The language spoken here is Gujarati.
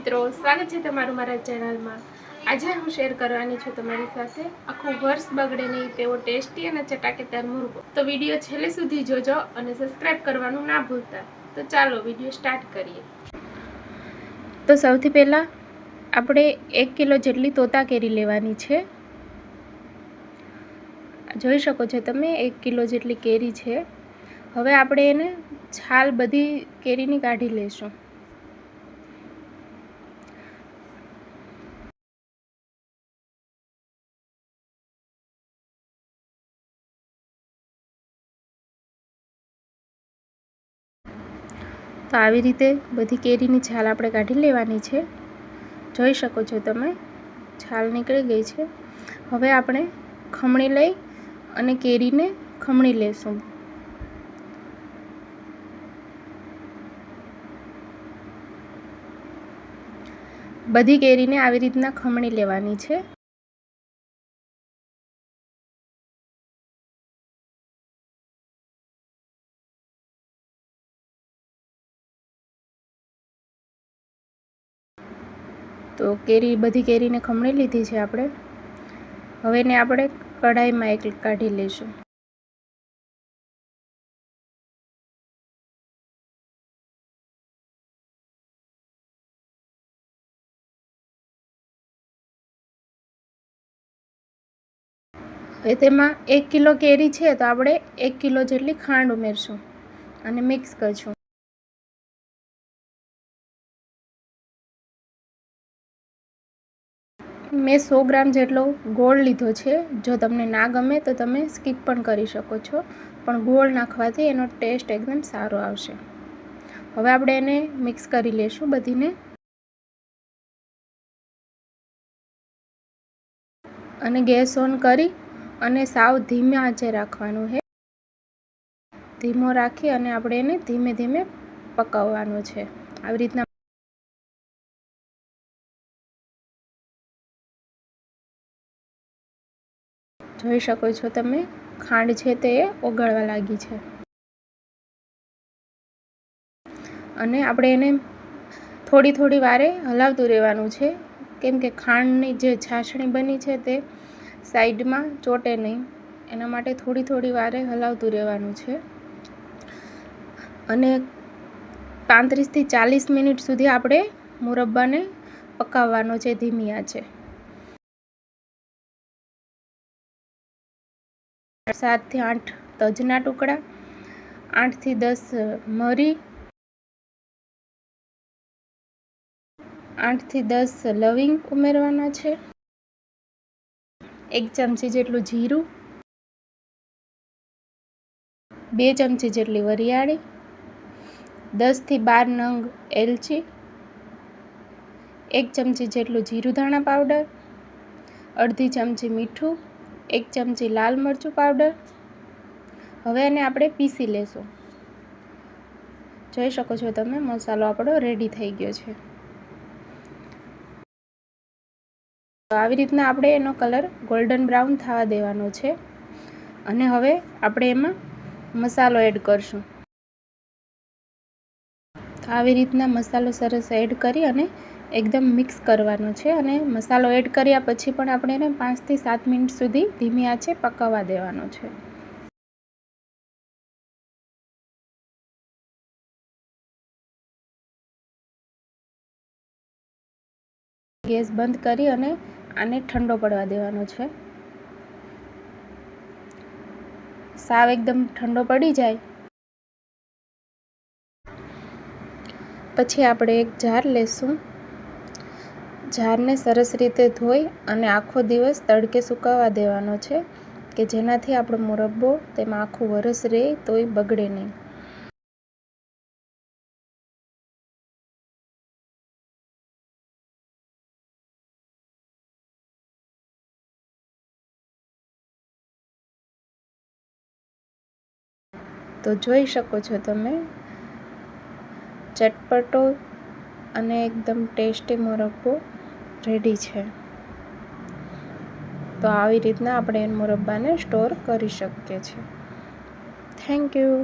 મિત્રો, સ્વાગત છે તમારું મારા ચેનલમાં। આજે હું શેર કરવાની છું તમારી સાથે આખું વર્ષ બગડે નહીં તેવો ટેસ્ટી અને ચટાકેદાર મુરબ્બો। તો વિડીયો છેલ્લે સુધી જોજો અને સબસ્ક્રાઇબ કરવાનું ના ભૂલતા। તો ચાલો વિડીયો સ્ટાર્ટ કરીએ। તો સૌથી પહેલાં આપણે 1 કિલો જેટલી તોતા કેરી લેવાની છે। જોઈ શકો છો તમે 1 કિલો જેટલી કેરી છે। હવે આપણે એને છાલ બધી કેરીની કાઢી લઈશું। તો આવી રીતે બધી કેરીની છાલ આપણે કાઢી લેવાની છે। જોઈ શકો છો તમે છાલ નીકળી ગઈ છે। હવે આપણે ખમણી લઈ અને કેરીને ખમણી લેશું। બધી કેરીને આવી રીતના ખમણી લેવાની છે। તો બધી કેરીને ખમણી લીધી છે આપણે। હવે એને આપણે કઢાઈમાં એક કાઢી લઈશું। હવે તેમાં 1 કિલો કેરી છે તો આપણે 1 કિલો જેટલી ખાંડ ઉમેરશું અને મિક્સ કરશું। મેં 100 ગ્રામ જેટલો ગોળ લીધો છે। જો તમને ના ગમે તો તમે સ્કીપ પણ કરી શકો છો, પણ ગોળ નાખવાથી એનો ટેસ્ટ એકદમ સારો આવશે। હવે આપણે એને મિક્સ કરી લઈશું બધીને અને ગેસ ઓન કરી અને સાવ ધીમે આંચે રાખવાનું છે। ધીમો રાખી અને આપણે એને ધીમે ધીમે પકાવવાનું છે। આવી રીતના જોઈ શકો છો તમે ખાંડ છે તે ઓગળવા લાગી છે અને આપણે એને થોડી વારે હલાવતું રહેવાનું છે, કેમ કે ખાંડની જે છાશણી બની છે તે સાઈડમાં ચોટે નહીં, એના માટે થોડી વારે હલાવતું રહેવાનું છે અને 35 થી 40 મિનિટ સુધી આપણે મુરબ્બાને પકાવવાનો છે ધીમી આંચે। 7 થી 8 તજના ટુકડા, 8 થી 10 મરી, 8 થી 10 લવિંગ ઉમેરવાના છે, 1 ચમચી જેટલું જીરું, 2 ચમચી જેટલી વરિયાળી, 10 થી 12 નંગ એલચી, 1 ચમચી જેટલું જીરું ધાણા પાવડર, અડધી ચમચી મીઠું, 1 ચમચી લાલ મરચું પાવડર। હવે એને આપણે પીસી લેશું। જોઈ શકો છો તમે મસાલો આપણો રેડી થઈ ગયો છે। તો આવી રીતના આપણે એનો કલર ગોલ્ડન બ્રાઉન થવા દેવાનો છે અને હવે આપણે એમાં મસાલો એડ કરશું। તો આવી રીતના મસાલો સરસ એડ કરી અને એકદમ મિક્સ કરવાનો છે અને મસાલો એડ કર્યા પછી પણ આપણે એને 5 થી 7 મિનિટ સુધી ધીમી આંચે પકાવવા દેવાનો છે। ગેસ બંધ કરી અને આને ઠંડો પડવા દેવાનો છે। સાવ એકદમ ઠંડો પડી જાય પછી આપણે એક જાર લેશું। જારને સરસ રીતે ધોઈ અને આખો દિવસ તડકે સુકાવવા દેવાનો છે, કે જેનાથી આપણો મુરબ્બો તેમાં આખું વરસ રહે તોય બગડે નહીં। તો જોઈ શકો છો તમે ચટપટો અને એકદમ ટેસ્ટી મુરબ્બો રેડી છે। તો આવી રીતના આપણે મુરબ્બાને સ્ટોર કરી શકીએ છીએ। Thank you.